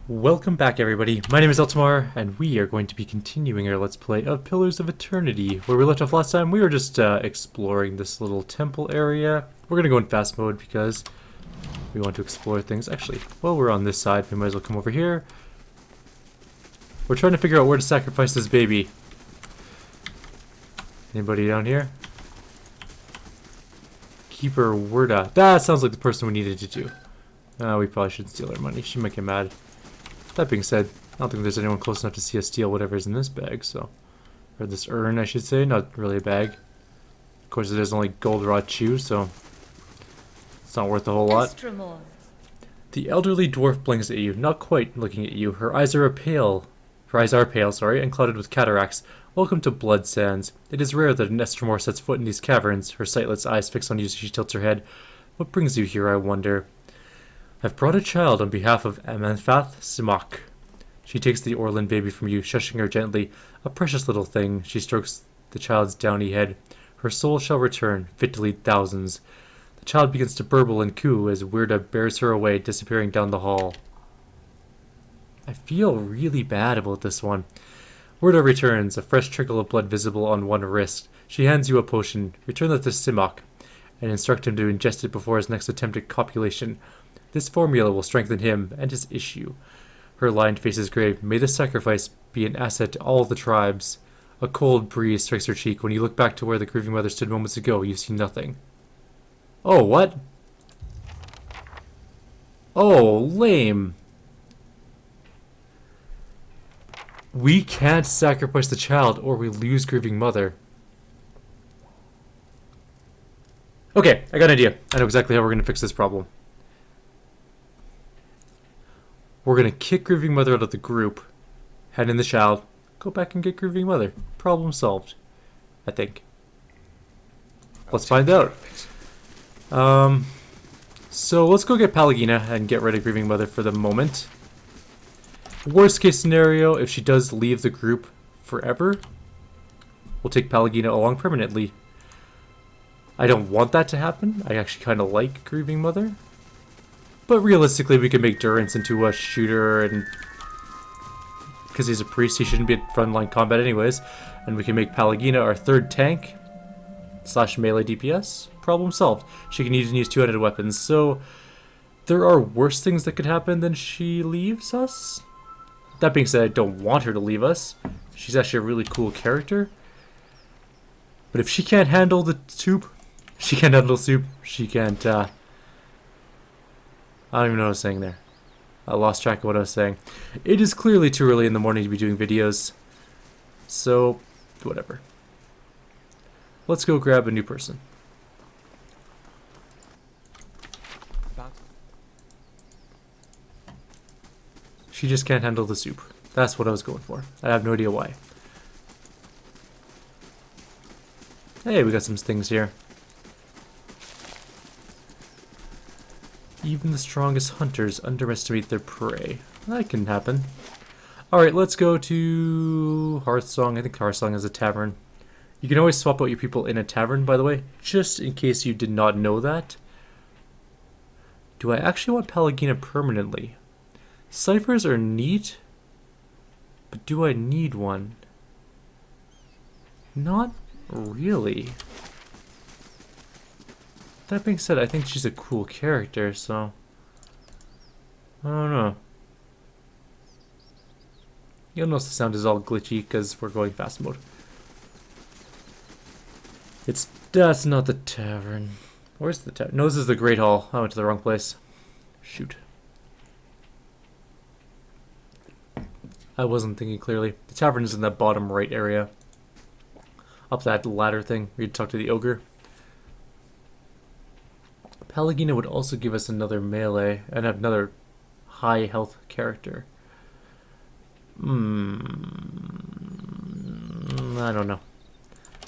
Welcome back, everybody. My name is Eltimar, and we are going to be continuing our Let's Play of Pillars of Eternity. Where we left off last time, we were just exploring this little temple area. We're going to go in fast mode because we want to explore things. Actually, while we're on this side, we might as well come over here. We're trying to figure out where to sacrifice this baby. Anybody down here? Keeper Werda. That sounds like the person we needed to do. We probably shouldn't steal her money. She might get mad. That being said, I don't think there's anyone close enough to see us steal whatever's in this bag, so... Or this urn, I should say, not really a bag. Of course, it is only gold raw chew, so... It's not worth a whole lot. The elderly dwarf blinks at you, not quite looking at you. Her eyes are pale. Her eyes are pale, sorry, and clouded with cataracts. Welcome to Blood Sands. It is rare that an Estremor sets foot in these caverns. Her sightless eyes fix on you as she tilts her head. What brings you here, I wonder? I've brought a child on behalf of Amanthath Simak. She takes the Orlin baby from you, shushing her gently. A precious little thing. She strokes the child's downy head. Her soul shall return, fit to lead thousands. The child begins to burble and coo as Weirda bears her away, disappearing down the hall. I feel really bad about this one. Weirda returns, a fresh trickle of blood visible on one wrist. She hands you a potion. Return that to Simak, and instruct him to ingest it before his next attempt at copulation. This formula will strengthen him and his issue. Her lined face is grave. May this sacrifice be an asset to all the tribes. A cold breeze strikes her cheek. When you look back to where the grieving mother stood moments ago, you see nothing. Oh, what? Oh, lame. We can't sacrifice the child or we lose grieving mother. Okay, I got an idea. I know exactly how we're going to fix this problem. We're going to kick Grieving Mother out of the group, head in the child, go back and get Grieving Mother. Problem solved. I think. Let's find out. So let's go get Pallegina and get rid of Grieving Mother for the moment. Worst case scenario, if she does leave the group forever, we'll take Pallegina along permanently. I don't want that to happen. I actually kind of like Grieving Mother. But realistically, we can make Durance into a shooter, and because he's a priest, he shouldn't be at frontline combat anyways. And we can make Pallegina our third tank / melee DPS. Problem solved. She can even use two-handed weapons. So there are worse things that could happen than she leaves us. That being said, I don't want her to leave us. She's actually a really cool character. But if she can't handle the soup, she can't I don't even know what I was saying there. I lost track of what I was saying. It is clearly too early in the morning to be doing videos. So, whatever. Let's go grab a new person. She just can't handle the soup. That's what I was going for. I have no idea why. Hey, we got some things here. Even the strongest hunters underestimate their prey. That can happen. Alright, let's go to Hearthsong. I think Hearthsong is a tavern. You can always swap out your people in a tavern, by the way, just in case you did not know that. Do I actually want Pallegina permanently? Ciphers are neat, but do I need one? Not really. That being said, I think she's a cool character, so... I don't know. You'll notice the sound is all glitchy because we're going fast mode. That's not the tavern. Where's the tavern? No, this is the Great Hall. I went to the wrong place. Shoot. I wasn't thinking clearly. The tavern is in that bottom right area. Up that ladder thing where you talk to the ogre. Pallegina would also give us another melee and another high health character. I don't know.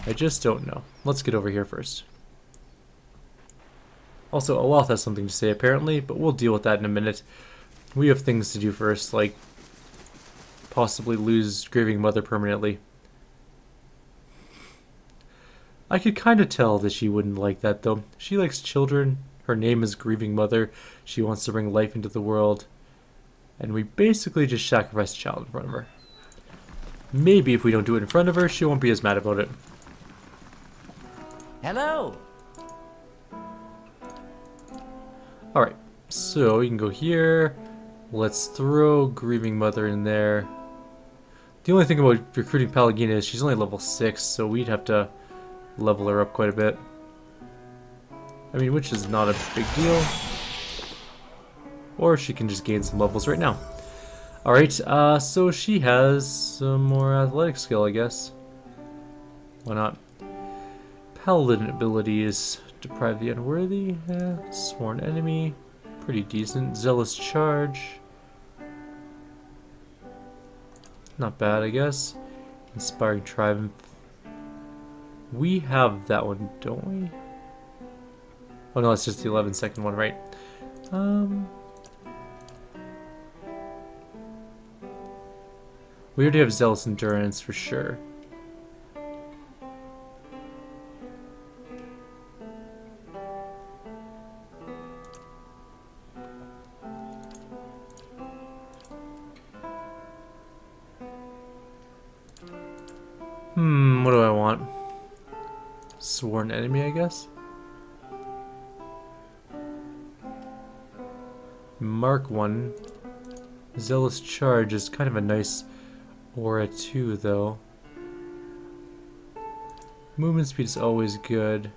I just don't know. Let's get over here first. Also, Aloth has something to say apparently, but we'll deal with that in a minute. We have things to do first, like possibly lose Grieving Mother permanently. I could kind of tell that she wouldn't like that though. She likes children. Her name is Grieving Mother. She wants to bring life into the world. And we basically just sacrifice the child in front of her. Maybe if we don't do it in front of her, she won't be as mad about it. Hello. Alright, so you can go here. Let's throw Grieving Mother in there. The only thing about recruiting Pallegina is she's only level 6, so we'd have to level her up quite a bit. I mean, which is not a big deal. Or she can just gain some levels right now. Alright, so she has some more athletic skill, I guess. Why not? Paladin abilities. Deprive the unworthy. Sworn enemy. Pretty decent. Zealous charge. Not bad, I guess. Inspiring triumph. We have that one, don't we? Oh no, it's just the 11-second one, right? We already have zealous endurance for sure. What do I want? Sworn enemy, I guess? Mark 1. Zealous charge is kind of a nice aura too, though. Movement speed is always good.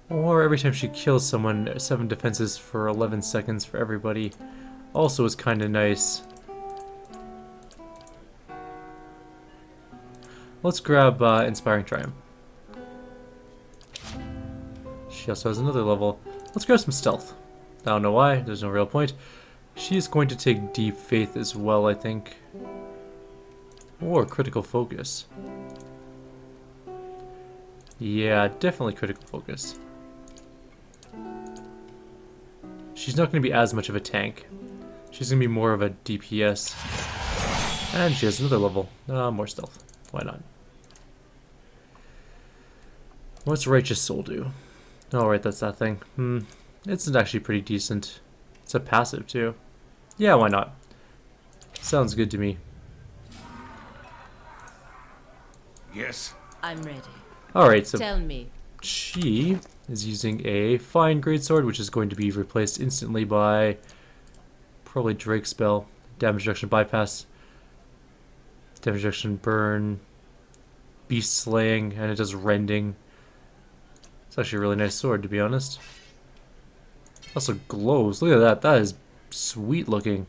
Or every time she kills someone, 7 defenses for 11 seconds for everybody. Also is kind of nice. Let's grab Inspiring Triumph. She also has another level. Let's grab some Stealth. I don't know why, there's no real point. She's going to take Deep Faith as well, I think. Or Critical Focus. Yeah, definitely Critical Focus. She's not going to be as much of a tank. She's going to be more of a DPS. And she has another level. More Stealth. Why not? What's Righteous Soul do? Oh, right, that's that thing. It's actually pretty decent. It's a passive, too. Yeah, why not? Sounds good to me. Yes. I'm ready. Alright, so Tell me. she is using a Fine Greatsword, which is going to be replaced instantly by probably Drake spell. Damage reduction bypass. Damage reduction burn. Beast slaying, and it does rending. It's actually a really nice sword, to be honest. Also glows. Look at that. That is sweet looking.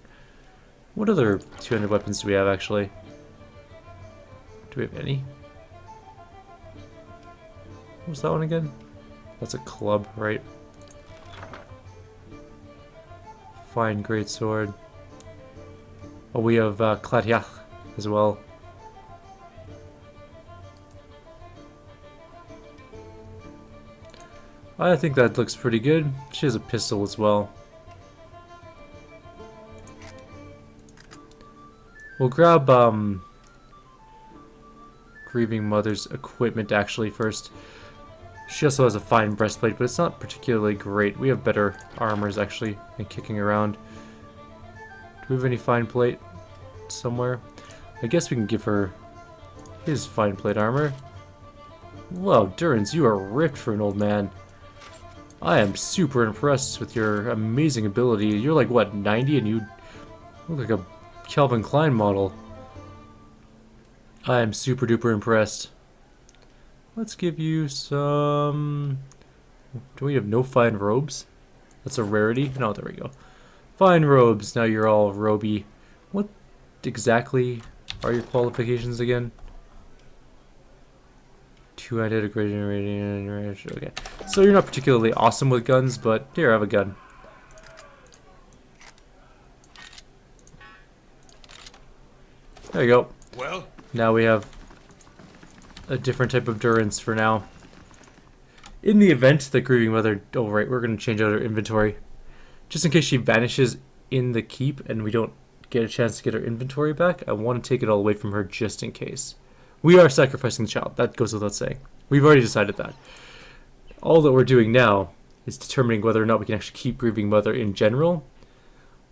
What other 200 weapons do we have, actually? Do we have any? What was that one again? That's a club, right? Fine Greatsword. Oh, we have Kladiach as well. I think that looks pretty good. She has a pistol as well. We'll grab Grieving Mother's equipment actually first. She also has a fine breastplate, but it's not particularly great. We have better armors actually than kicking around. Do we have any fine plate somewhere? I guess we can give her his fine plate armor. Whoa, Durans, you are ripped for an old man. I am super impressed with your amazing ability. You're like, what, 90 and you look like a Calvin Klein model. I am super duper impressed. Let's give you some... Do we have no fine robes? That's a rarity? No, there we go. Fine robes. Now you're all roby. What exactly are your qualifications again? Two-handed, okay. So you're not particularly awesome with guns, but here, I have a gun. There you go. Well, now we have a different type of Durance for now. In the event that Grieving Mother... Oh, right, we're going to change out her inventory. Just in case she vanishes in the keep and we don't get a chance to get her inventory back, I want to take it all away from her just in case. We are sacrificing the child. That goes without saying. We've already decided that. All that we're doing now is determining whether or not we can actually keep Grieving Mother in general,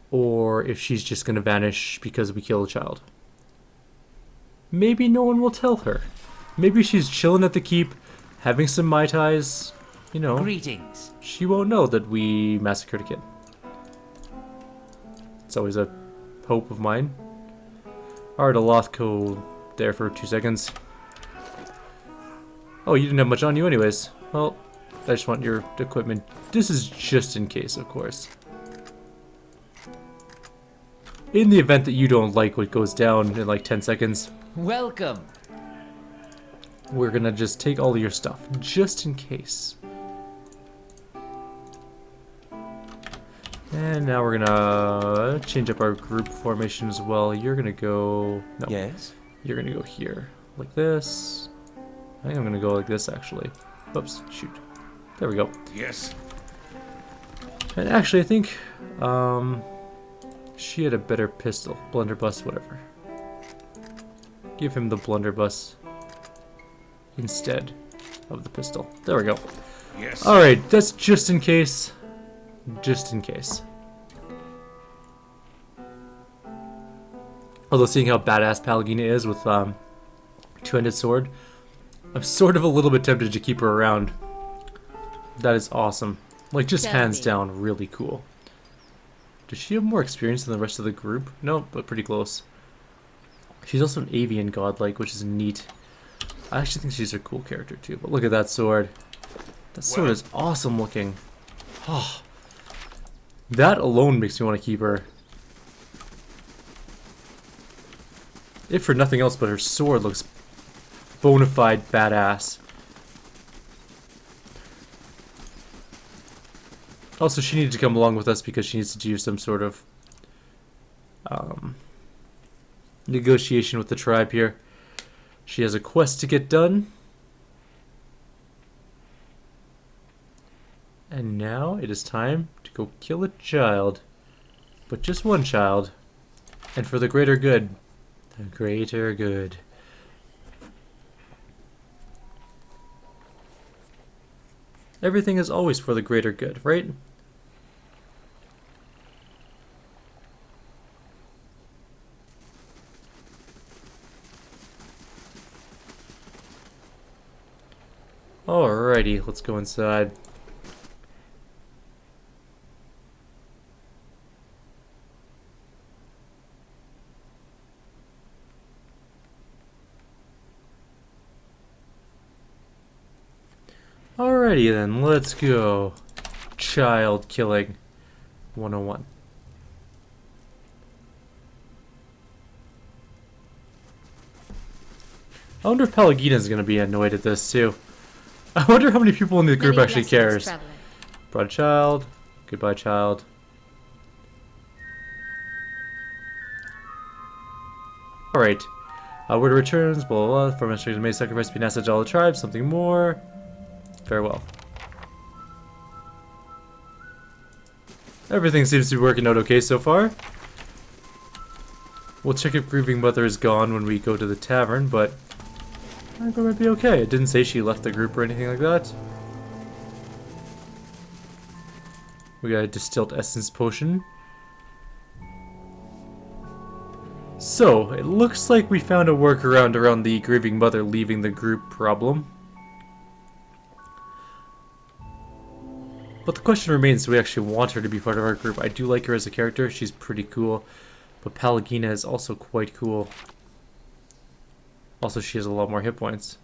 or if she's just going to vanish because we kill a child. Maybe no one will tell her. Maybe she's chilling at the keep, having some Mai Tais. You know, Greetings. she won't know that we massacred a kid. It's always a hope of mine. Alright, a Lothco there for 2 seconds. Oh, you didn't have much on you anyways. Well, I just want your equipment. This is just in case, of course. In the event that you don't like what goes down in like 10 seconds, Welcome. we're gonna just take all of your stuff, just in case. And now we're gonna change up our group formation as well. You're gonna go... No. Yes. You're gonna go here, like this. I think I'm gonna go like this, actually. Oops, shoot. There we go. Yes. And actually, I think, she had a better pistol. Blunderbuss, whatever. Give him the blunderbuss instead of the pistol. There we go. Yes. Alright, that's just in case. Just in case. Although seeing how badass Pallegina is with two-handed sword, I'm sort of a little bit tempted to keep her around. That is awesome. Like, just hands down, really cool. Does she have more experience than the rest of the group? No, but pretty close. She's also an avian godlike, which is neat. I actually think she's a cool character too, but look at that sword. That sword is awesome looking. Oh, that alone makes me want to keep her. If for nothing else, but her sword looks bona fide badass. Also, she needed to come along with us because she needs to do some sort of negotiation with the tribe here. She has a quest to get done. And now it is time to go kill a child. But just one child. And for the greater good. The greater good. Everything is always for the greater good, right? Alrighty, let's go inside. Alrighty then, let's go. Child killing 101. I wonder if Pallegina is going to be annoyed at this too. I wonder how many people in the group actually cares. Brought a child. Goodbye, child. Alright. Word returns, blah blah blah. For instructions made sacrifice be an asset to all the tribes. Something more. Farewell. Everything seems to be working out okay so far. We'll check if Grieving Mother is gone when we go to the tavern, but I think we might be okay. It didn't say she left the group or anything like that. We got a distilled essence potion. So, it looks like we found a workaround around the Grieving Mother leaving the group problem. But the question remains, do we actually want her to be part of our group? I do like her as a character. She's pretty cool. But Pallegina is also quite cool. Also, she has a lot more hit points.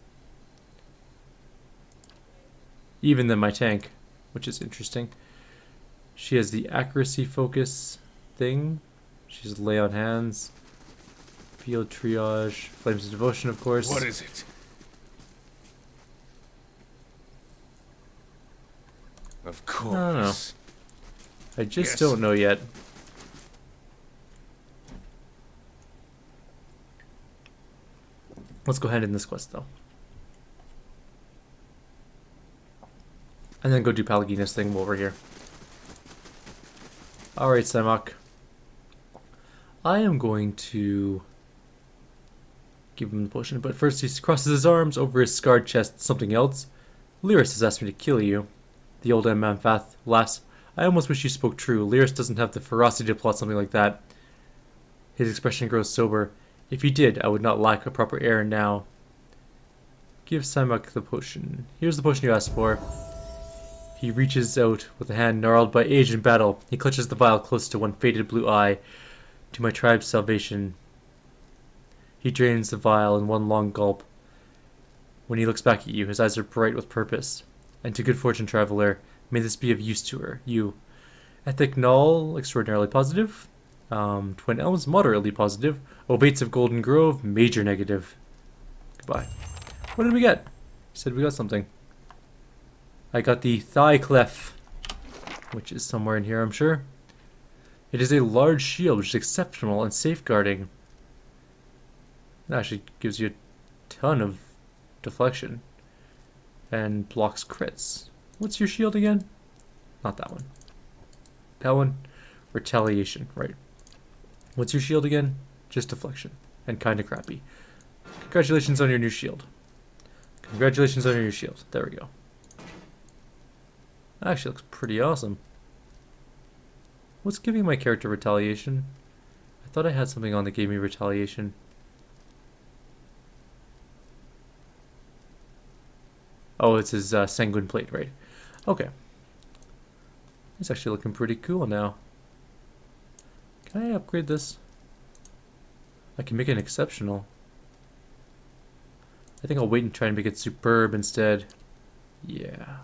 Even than my tank, which is interesting. She has the accuracy focus thing. She's lay on hands. Field triage. Flames of devotion, of course. What is it? Of course. I don't know. I just Yes. don't know yet. Let's go ahead in this quest, though. And then go do Pallegina's thing while we're here. Alright, Simak. I am going to give him the potion, but first he crosses his arms over his scarred chest. Something else. Lyris has asked me to kill you. The old Amphath laughs. I almost wish you spoke true. Lyris doesn't have the ferocity to plot something like that. His expression grows sober. If he did, I would not lack a proper errand now. Give Simak the potion. Here's the potion you asked for. He reaches out with a hand gnarled by age and battle. He clutches the vial close to one faded blue eye. To my tribe's salvation. He drains the vial in one long gulp. When he looks back at you, his eyes are bright with purpose. And to good fortune, traveler, may this be of use to her. You. Ethic null, extraordinarily positive. Twin Elms, moderately positive. Ovates of Golden Grove, major negative. Goodbye. What did we get? He said we got something. I got the thigh clef, which is somewhere in here, I'm sure. It is a large shield, which is exceptional and safeguarding. It actually gives you a ton of deflection and blocks crits. What's your shield again? Not that one. That one? Retaliation, right. What's your shield again? Just deflection. And kinda crappy. Congratulations on your new shield. Congratulations on your new shield. There we go. That actually looks pretty awesome. What's giving my character retaliation? I thought I had something on that gave me retaliation. Oh, it's his sanguine plate, right? Okay. It's actually looking pretty cool now. Can I upgrade this? I can make it exceptional. I think I'll wait and try and make it superb instead. Yeah.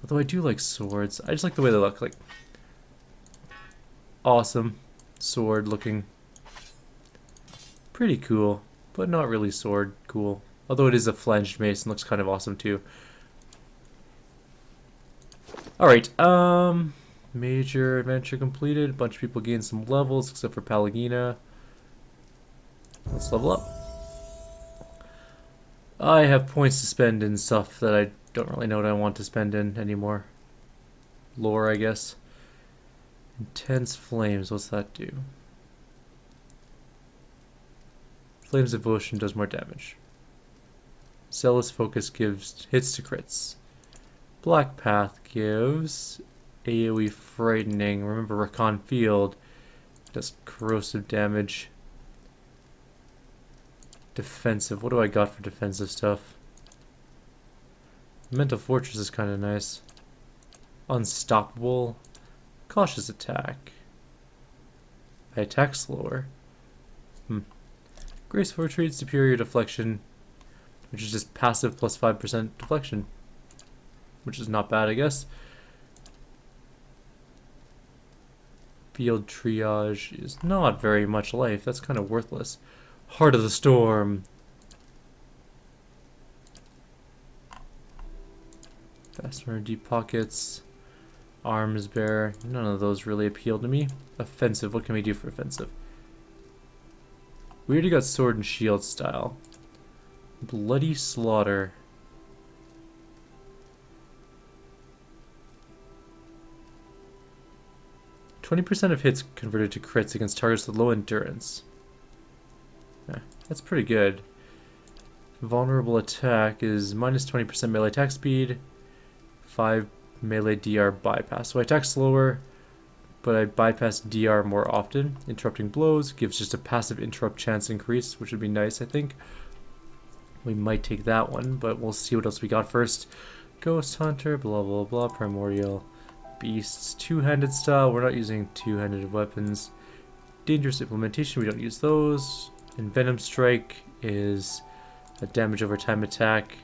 Although I do like swords. I just like the way they look. Like, awesome sword looking. Pretty cool, but not really sword cool. Although it is a flanged mace and looks kind of awesome too. Alright, major adventure completed. A bunch of people gained some levels except for Pallegina. Let's level up. I have points to spend in stuff that I don't really know what I want to spend in anymore. Lore, I guess. Intense Flames, what's that do? Flames of Devotion does more damage. Zealous Focus gives hits to crits. Black Path gives AoE Frightening. Remember Rakan Field does corrosive damage. Defensive, what do I got for defensive stuff? Mental Fortress is kind of nice. Unstoppable. Cautious Attack. I attack slower. Graceful Retreat, Superior Deflection, which is just passive plus 5% deflection. Which is not bad, I guess. Field Triage is not very much life. That's kind of worthless. Heart of the Storm. Fastener, Deep Pockets. Arms Bear. None of those really appeal to me. Offensive. What can we do for offensive? We already got Sword and Shield style. Bloody Slaughter. %20 of hits converted to crits against targets with low endurance. That's pretty good. Vulnerable attack is minus 20% melee attack speed, 5 melee DR bypass. So I attack slower, but I bypass DR more often. Interrupting blows gives just a passive interrupt chance increase, which would be nice, I think. We might take that one, but we'll see what else we got first. Ghost Hunter, blah blah blah, Primordial Beasts, two-handed style. We're not using two-handed weapons. Dangerous Implementation, we don't use those. And Venom Strike is a damage over time attack.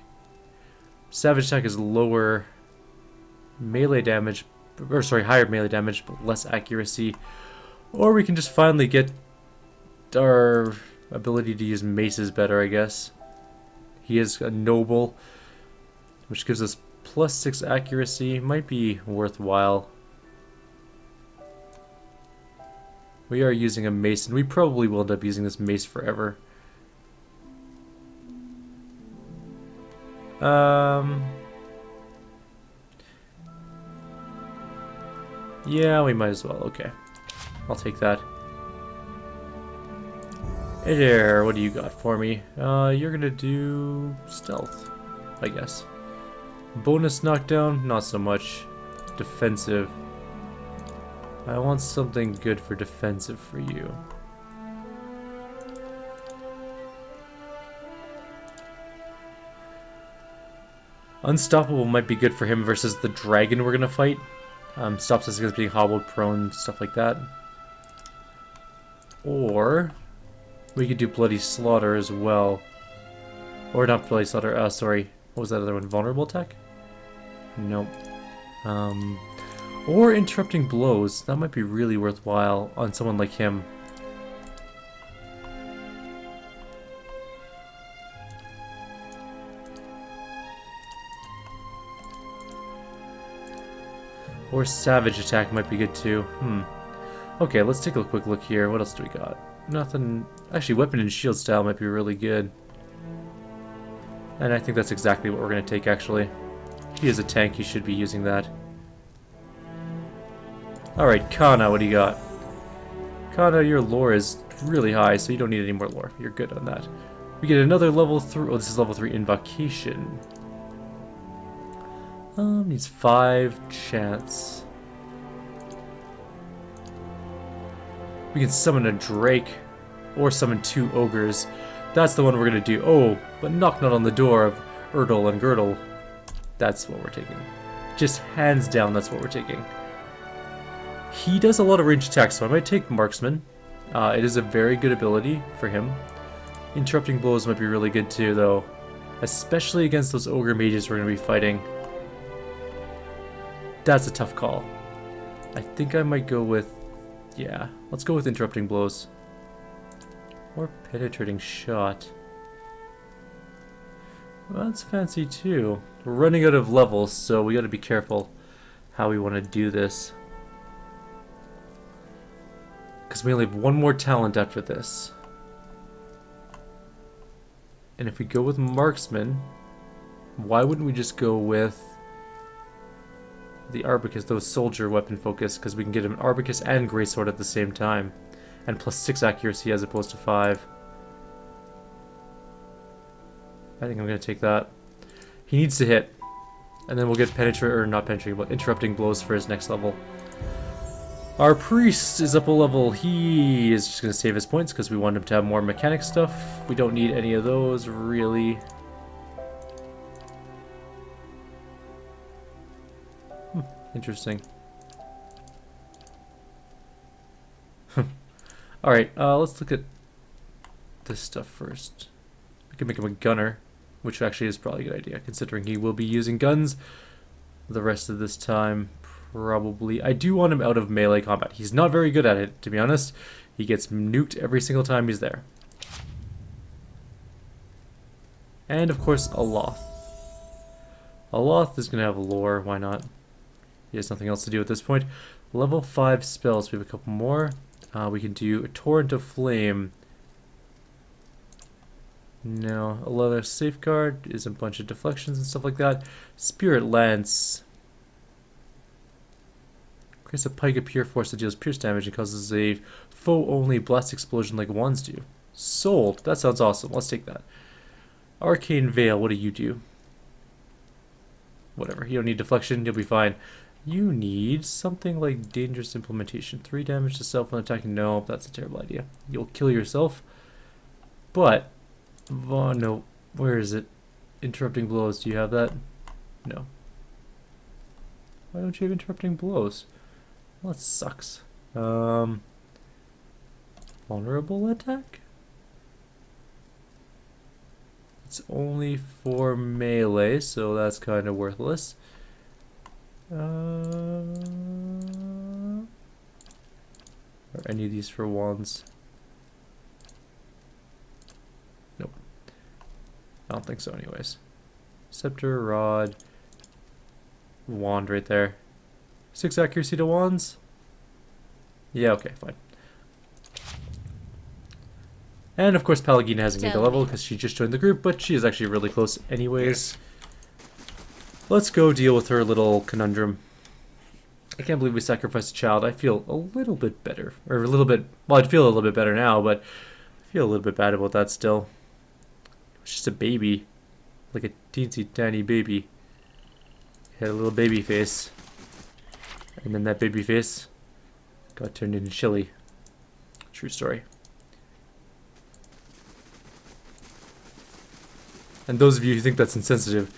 Savage Attack is lower melee damage, or sorry, higher melee damage, but less accuracy. Or we can just finally get our ability to use maces better, I guess. He is a noble, which gives us plus 6 accuracy. Might be worthwhile. We are using a mace, and we probably will end up using this mace forever. Yeah, we might as well. Okay. I'll take that. Hey there, what do you got for me? You're gonna do stealth, I guess. Bonus knockdown, not so much. Defensive. I want something good for defensive for you. Unstoppable might be good for him versus the dragon we're gonna fight. Stops us against being hobbled, prone, stuff like that. Or we could do Bloody Slaughter as well. Or not Bloody Slaughter, sorry. What was that other one? Vulnerable attack? Nope. Or Interrupting Blows. That might be really worthwhile on someone like him. Or Savage Attack might be good too. Okay, let's take a quick look here. What else do we got? Nothing. Actually, Weapon and Shield style might be really good. And I think that's exactly what we're going to take, actually. He is a tank, he should be using that. Alright, Kana, what do you got? Kana, your lore is really high, so you don't need any more lore. You're good on that. We get another level 3. Oh, this is level 3 Invocation. Needs 5 chance. We can summon a Drake, or summon 2 Ogres. That's the one we're gonna do. Oh, but knock not on the door of Erdl and Girdle. That's what we're taking. Just hands down, that's what we're taking. He does a lot of ranged attacks, so I might take Marksman. It is a very good ability for him. Interrupting Blows might be really good too, though. Especially against those Ogre Mages we're gonna be fighting. That's a tough call. I think I might go with... yeah, let's go with Interrupting Blows. Or Penetrating Shot. Well, that's fancy too. We're running out of levels, so we gotta be careful how we want to do this. Because we only have one more talent after this. And if we go with Marksman, why wouldn't we just go with the Arbicus, those soldier weapon focus, because we can get him Arbicus and Greysword at the same time. And plus 6 accuracy as opposed to 5. I think I'm going to take that. He needs to hit. And then we'll get not penetrating, but interrupting blows for his next level. Our priest is up a level. He is just going to save his points because we want him to have more mechanic stuff. We don't need any of those, really. Interesting. Alright, let's look at this stuff first. We can make him a gunner, which actually is probably a good idea, considering he will be using guns the rest of this time, probably. I do want him out of melee combat. He's not very good at it, to be honest. He gets nuked every single time he's there. And, of course, Aloth. Aloth is going to have lore, why not? He has nothing else to do at this point. Level 5 spells, we have a couple more. We can do a Torrent of Flame. No, a leather safeguard is a bunch of deflections and stuff like that. Spirit Lance. Creates a pike of pure force that deals pierce damage and causes a foe-only blast explosion like wands do. Sold. That sounds awesome. Let's take that. Arcane Veil, what do you do? Whatever. You don't need deflection. You'll be fine. You need something like Dangerous Implementation. 3 damage to self when attacking. No, that's a terrible idea. You'll kill yourself. But, oh no, where is it? Interrupting Blows, do you have that? No. Why don't you have Interrupting Blows? Well, that sucks. Vulnerable attack? It's only for melee, so that's kind of worthless. Are any of these for wands? Nope. I don't think so anyways. Scepter, rod, wand right there. 6 accuracy to wands? Yeah, okay, fine. And of course Pallegina hasn't gained a level because she just joined the group, but she is actually really close anyways. Let's go deal with her little conundrum. I can't believe we sacrificed a child. I feel a little bit better. Or a little bit... well, I'd feel a little bit better now, but I feel a little bit bad about that still. It's just a baby. Like a teensy tiny baby. Had a little baby face. And then that baby face got turned into chili. True story. And those of you who think that's insensitive,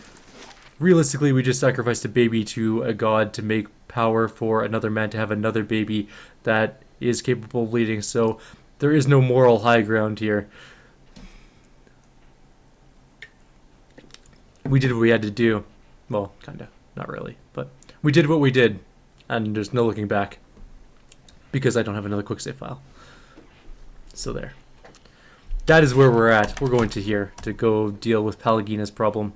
realistically, we just sacrificed a baby to a god to make power for another man to have another baby that is capable of leading, so there is no moral high ground here. We did what we had to do. Well, kinda. Not really. But we did what we did, and there's no looking back. Because I don't have another quick save file. So there. That is where we're at. We're going to here to go deal with Pallegina's problem.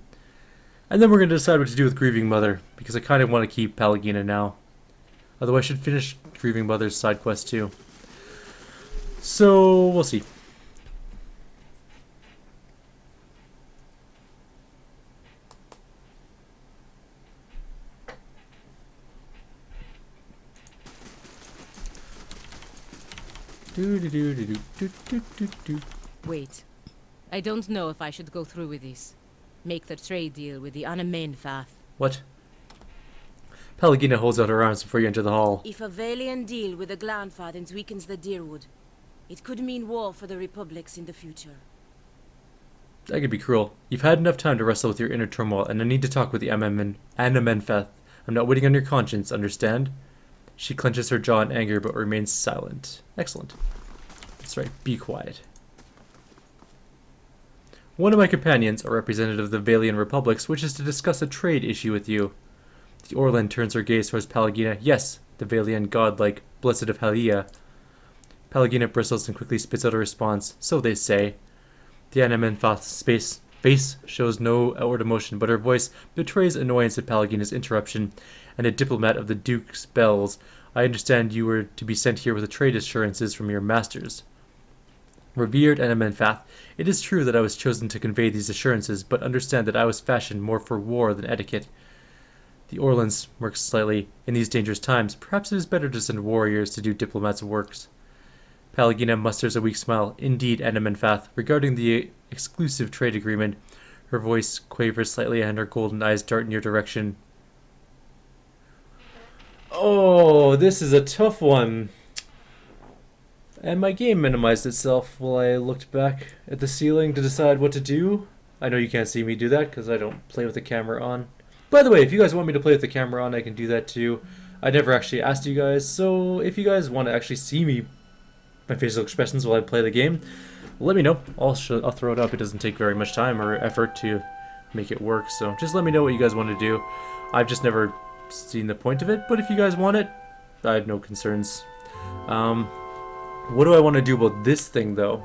And then we're going to decide what to do with Grieving Mother, because I kind of want to keep Pallegina now. Although I should finish Grieving Mother's side quest too. So, we'll see. Wait. I don't know if I should go through with this. Make the trade deal with the Anamenfath. What? Pallegina holds out her arms before you enter the hall. If a Valiant deal with the Glanfathens weakens the Deerwood, it could mean war for the Republics in the future. That could be cruel. You've had enough time to wrestle with your inner turmoil, and I need to talk with the Anamenfath. I'm not waiting on your conscience, understand? She clenches her jaw in anger, but remains silent. Excellent. That's right, be quiet. One of my companions, a representative of the Valiant Republics, wishes to discuss a trade issue with you. The Orlan turns her gaze towards Pallegina. Yes, the Valiant godlike, blessed of Halia. Pallegina bristles and quickly spits out a response. So they say. The Anamenfath's face shows no outward emotion, but her voice betrays annoyance at Pallegina's interruption. And a diplomat of the Duke's Bells, I understand you were to be sent here with trade assurances from your masters. Revered Anamenfath, it is true that I was chosen to convey these assurances, but understand that I was fashioned more for war than etiquette. The Orlan smirks slightly. In these dangerous times, perhaps it is better to send warriors to do diplomats' works. Pallegina musters a weak smile. Indeed, Anamenfath, regarding the exclusive trade agreement, her voice quavers slightly and her golden eyes dart in your direction. Oh, this is a tough one. And my game minimized itself while I looked back at the ceiling to decide what to do. I know you can't see me do that because I don't play with the camera on. By the way, if you guys want me to play with the camera on, I can do that too. I never actually asked you guys, so if you guys want to actually see me, my facial expressions while I play the game, let me know. I'll throw it up. It doesn't take very much time or effort to make it work, so just let me know what you guys want to do. I've just never seen the point of it, but if you guys want it, I have no concerns. What do I want to do about this thing, though?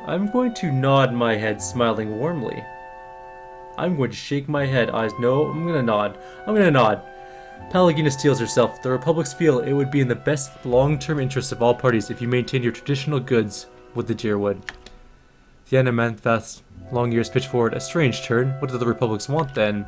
I'm going to nod my head, smiling warmly. I'm going to shake my head, eyes. No, I'm going to nod. I'm going to nod. Pallegina steels herself. The Republics feel it would be in the best long-term interests of all parties if you maintain your traditional goods with the Deerwood. The Anamenfath's long ears pitch forward. A strange turn. What do the Republics want, then?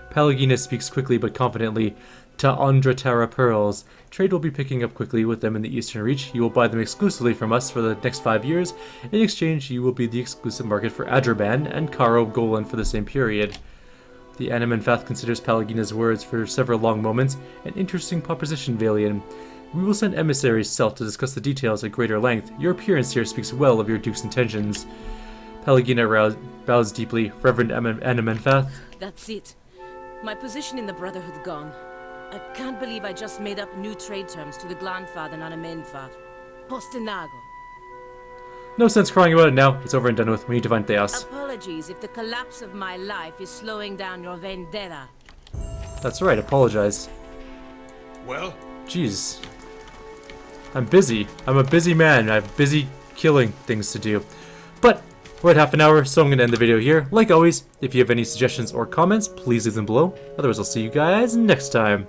Pallegina speaks quickly but confidently. Ta Andra Terra pearls. Trade will be picking up quickly with them in the Eastern Reach. You will buy them exclusively from us for the next 5 years. In exchange, you will be the exclusive market for Adraban and Karo Golan for the same period. The Anamenfath considers Pallegina's words for several long moments. An interesting proposition, Valian. We will send emissaries south to discuss the details at greater length. Your appearance here speaks well of your Duke's intentions. Pallegina bows deeply. Reverend Anamenfath. That's it. My position in the Brotherhood gone. I can't believe I just made up new trade terms to the Glanfath and Anamenfath. Postinago. No sense crying about it now. It's over and done with. We need to find Theos. Apologies if the collapse of my life is slowing down your vendetta. That's right, apologize. Well? Jeez. I'm busy. I'm a busy man. I'm busy killing things to do. But we're at half an hour, so I'm going to end the video here. Like always, if you have any suggestions or comments, please leave them below. Otherwise, I'll see you guys next time.